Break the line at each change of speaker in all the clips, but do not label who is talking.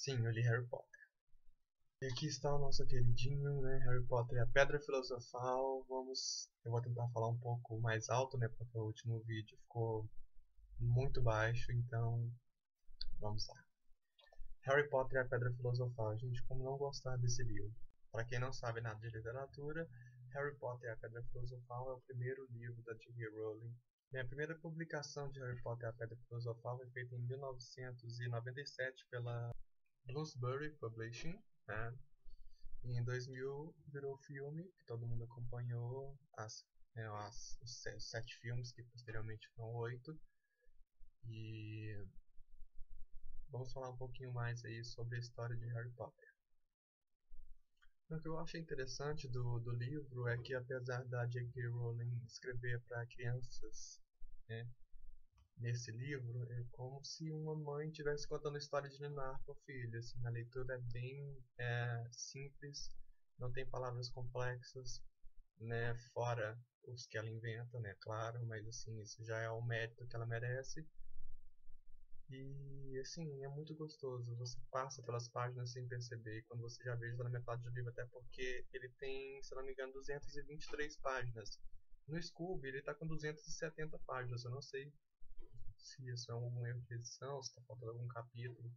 Sim, eu li Harry Potter. E aqui está o nosso queridinho, né? Harry Potter e a Pedra Filosofal. Eu vou tentar falar um pouco mais alto, né? Porque o último vídeo ficou muito baixo, então vamos lá. Harry Potter e a Pedra Filosofal. Gente, como não gostar desse livro? Para quem não sabe nada de literatura, Harry Potter e a Pedra Filosofal é o primeiro livro da J.K. Rowling. A primeira publicação de Harry Potter e a Pedra Filosofal foi feita em 1997 pela Bloomsbury Publishing, né? E em 2000 virou filme, que todo mundo acompanhou, os 7 filmes, que posteriormente foram 8. E vamos falar um pouquinho mais aí sobre a história de Harry Potter. O que eu achei interessante do livro é que, apesar da J.K. Rowling escrever para crianças, né, nesse livro, é como se uma mãe estivesse contando a história de Ninar para o filho. Assim, a leitura é bem simples, não tem palavras complexas, né, fora os que ela inventa, né, claro, mas assim, isso já é o mérito que ela merece. E assim, é muito gostoso. Você passa pelas páginas sem perceber, e quando você já vê, já tá na metade do livro, até porque ele tem, se não me engano, 223 páginas. No Scooby, ele tá com 270 páginas. Eu não sei se isso é algum erro de edição, se tá faltando algum capítulo.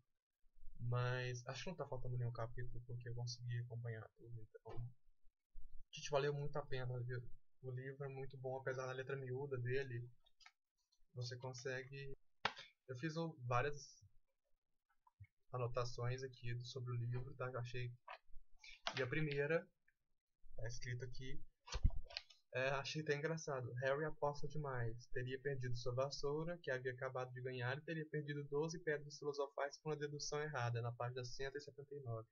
Mas acho que não tá faltando nenhum capítulo, porque eu consegui acompanhar tudo. Então, gente, valeu muito a pena, viu? O livro é muito bom, apesar da letra miúda dele. Você consegue. Eu fiz várias anotações aqui sobre o livro, tá? Eu achei. E a primeira, tá escrito aqui, achei até engraçado. Harry aposta demais. Teria perdido sua vassoura, que havia acabado de ganhar, e teria perdido 12 pedras filosofais por uma dedução errada, na página 179.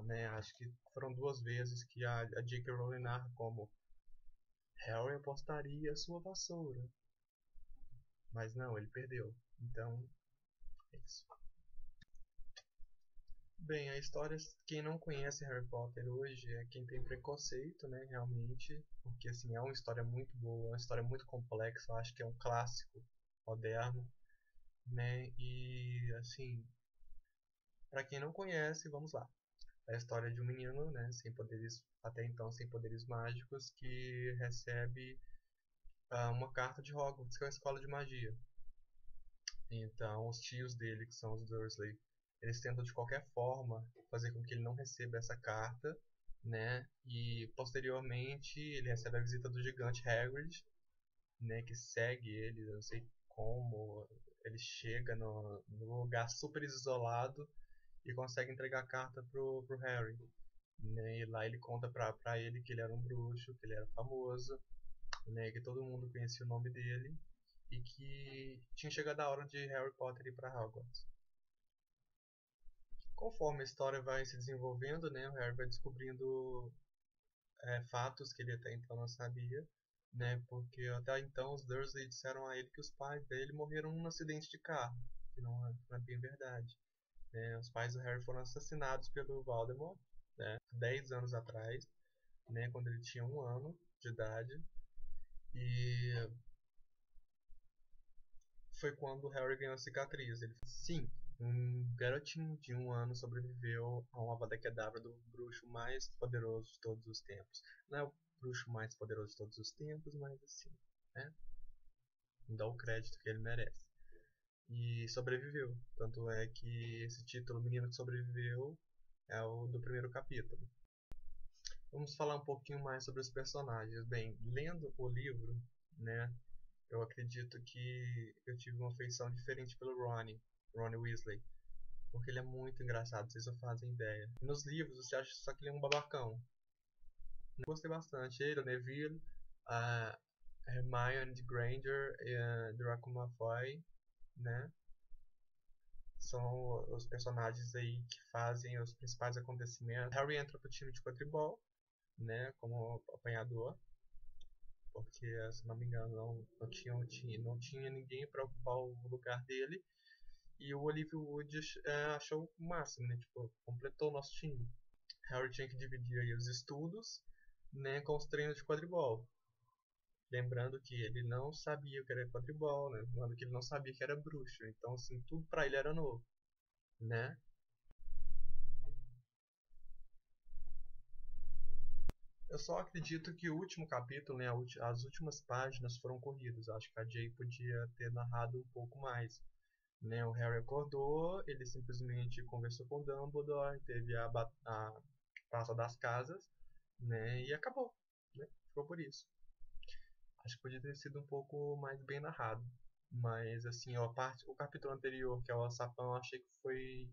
Né? Acho que foram 2 vezes que a J.K. Rowling narra como Harry apostaria sua vassoura. Mas não, ele perdeu. Então, é isso. Bem, a história, quem não conhece Harry Potter hoje é quem tem preconceito, né, realmente, porque assim, é uma história muito boa, é uma história muito complexa, eu acho que é um clássico moderno, né, e assim, para quem não conhece, vamos lá. É a história de um menino, né, sem poderes, até então sem poderes mágicos, que recebe uma carta de Hogwarts, que é uma escola de magia. Então, os tios dele, que são os Dursley, eles tentam de qualquer forma fazer com que ele não receba essa carta, né? E posteriormente ele recebe a visita do gigante Hagrid, né? Que segue ele, eu não sei como, ele chega no lugar super isolado e consegue entregar a carta pro Harry, né? E lá ele conta pra ele que ele era um bruxo, que ele era famoso, né? Que todo mundo conhecia o nome dele e que tinha chegado a hora de Harry Potter ir para Hogwarts. Conforme a história vai se desenvolvendo, né, o Harry vai descobrindo fatos que ele até então não sabia, né, porque até então os Dursley disseram a ele que os pais dele morreram num acidente de carro, que não é bem verdade. Né. Os pais do Harry foram assassinados pelo Voldemort, né, 10 anos atrás, né, quando ele tinha 1 ano de idade, e foi quando o Harry ganhou a cicatriz. Ele sim, um garotinho de 1 ano sobreviveu a uma Avada-Kedavra do bruxo mais poderoso de todos os tempos. Não é o bruxo mais poderoso de todos os tempos, mas assim, né? Dá o crédito que ele merece. E sobreviveu. Tanto é que esse título, Menino que Sobreviveu, é o do primeiro capítulo. Vamos falar um pouquinho mais sobre os personagens. Bem, lendo o livro, né, eu acredito que eu tive uma afeição diferente pelo Ronnie Weasley, porque ele é muito engraçado, vocês não fazem ideia. E nos livros você acha só que ele é um babacão. Eu gostei bastante. Ele, o Neville, a Hermione Granger e a Draco Malfoy, né? São os personagens aí que fazem os principais acontecimentos. Harry entra pro time de quadribol, né? Como apanhador, porque se não me engano não tinha ninguém para ocupar o lugar dele. E o Olivia Wood achou o máximo, né? Tipo, completou o nosso time. Harry tinha que dividir aí os estudos, né, com os treinos de quadribol. Lembrando que ele não sabia o que era quadribol, né? Lembrando que ele não sabia que era bruxo. Então, assim, tudo pra ele era novo, né? Eu só acredito que o último capítulo, né, as últimas páginas foram corridas. Eu acho que a Jay podia ter narrado um pouco mais. Né, o Harry acordou, ele simplesmente conversou com o Dumbledore, teve a Praça das Casas, né, e acabou. Né, ficou por isso. Acho que podia ter sido um pouco mais bem narrado. Mas, assim, o capítulo anterior, que é o Alçapão, eu achei que foi.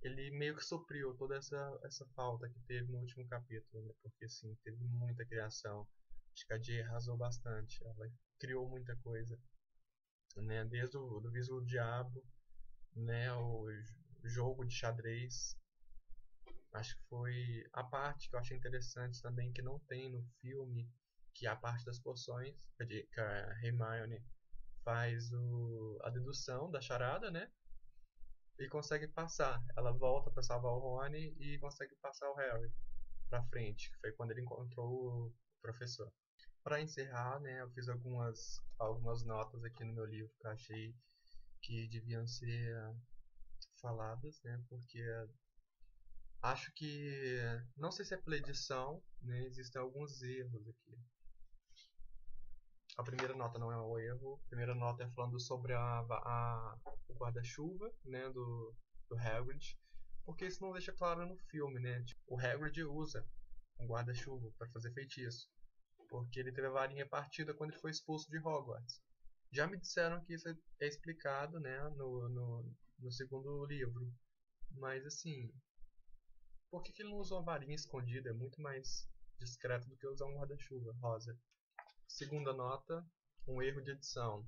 Ele meio que supriu toda essa falta que teve no último capítulo, né? Porque, assim, teve muita criação. Acho que a J arrasou bastante. Ela criou muita coisa, né? Desde o do Viso do Diabo, né? O jogo de xadrez. Acho que foi a parte que eu achei interessante também, que não tem no filme, que é a parte das poções, que a Hermione faz a dedução da charada, né? E consegue passar. Ela volta para salvar o Rony e consegue passar o Harry para frente, que foi quando ele encontrou o professor. Para encerrar, né, eu fiz algumas notas aqui no meu livro que eu achei que deviam ser faladas, né? Porque acho que, não sei se é pela edição, né, existem alguns erros aqui. A primeira nota não é um erro. A primeira nota é falando sobre o guarda-chuva, né, do Hagrid, porque isso não deixa claro no filme, né? Tipo, o Hagrid usa um guarda-chuva para fazer feitiço, porque ele teve a varinha partida quando ele foi expulso de Hogwarts. Já me disseram que isso é explicado, né, no segundo livro, mas assim, por que ele não usou uma varinha escondida? É muito mais discreto do que usar um guarda-chuva rosa. Segunda nota, um erro de edição.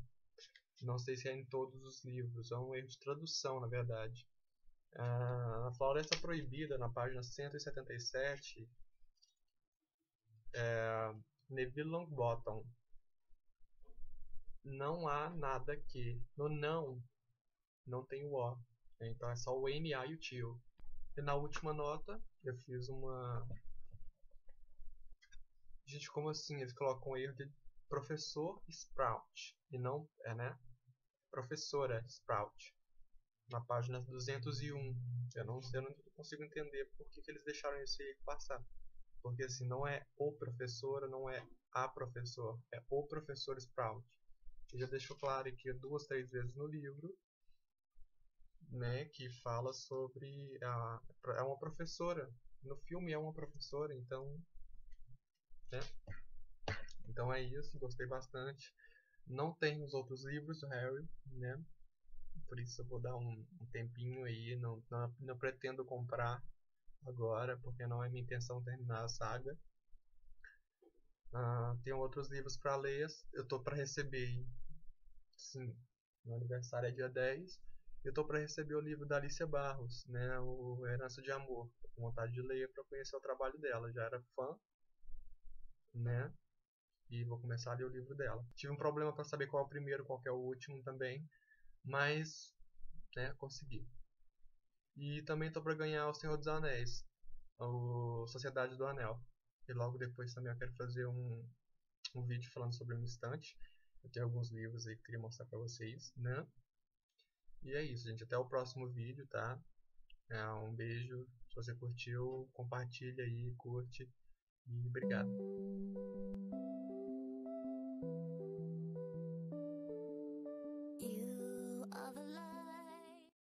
Não sei se é em todos os livros, é um erro de tradução, na verdade. Na Floresta Proibida, na página 177, Neville Longbottom. Não há nada que. No não tem o O. Então é só o NA e o tio. E na última nota, eu fiz uma. Gente, como assim? Eles colocam um erro de professor Sprout. E não. Né? Professora Sprout. Na página 201. Eu não consigo entender por que eles deixaram esse erro passar. Porque assim, não é o professora, não é a professor, é o professor Sprout. Que já deixou claro aqui 2, 3 vezes no livro, né, que fala sobre é uma professora. No filme é uma professora, então, né? Então é isso, gostei bastante. Não tem os outros livros do Harry, né? Por isso eu vou dar um tempinho aí, não pretendo comprar agora, porque não é minha intenção terminar a saga. Tenho outros livros para ler, eu tô para receber, sim, meu aniversário é dia 10. Eu tô para receber o livro da Alicia Barros, né, o Herança de Amor. Tô com vontade de ler para conhecer o trabalho dela, já era fã, né? E vou começar a ler o livro dela. Tive um problema para saber qual é o primeiro, qual é o último também, mas, né, consegui. E também tô para ganhar O Senhor dos Anéis, o Sociedade do Anel. E logo depois também eu quero fazer um vídeo falando sobre uma estante. Eu tenho alguns livros aí que eu queria mostrar para vocês, né? E é isso, gente. Até o próximo vídeo, tá? Um beijo. Se você curtiu, compartilha aí, curte. E obrigado.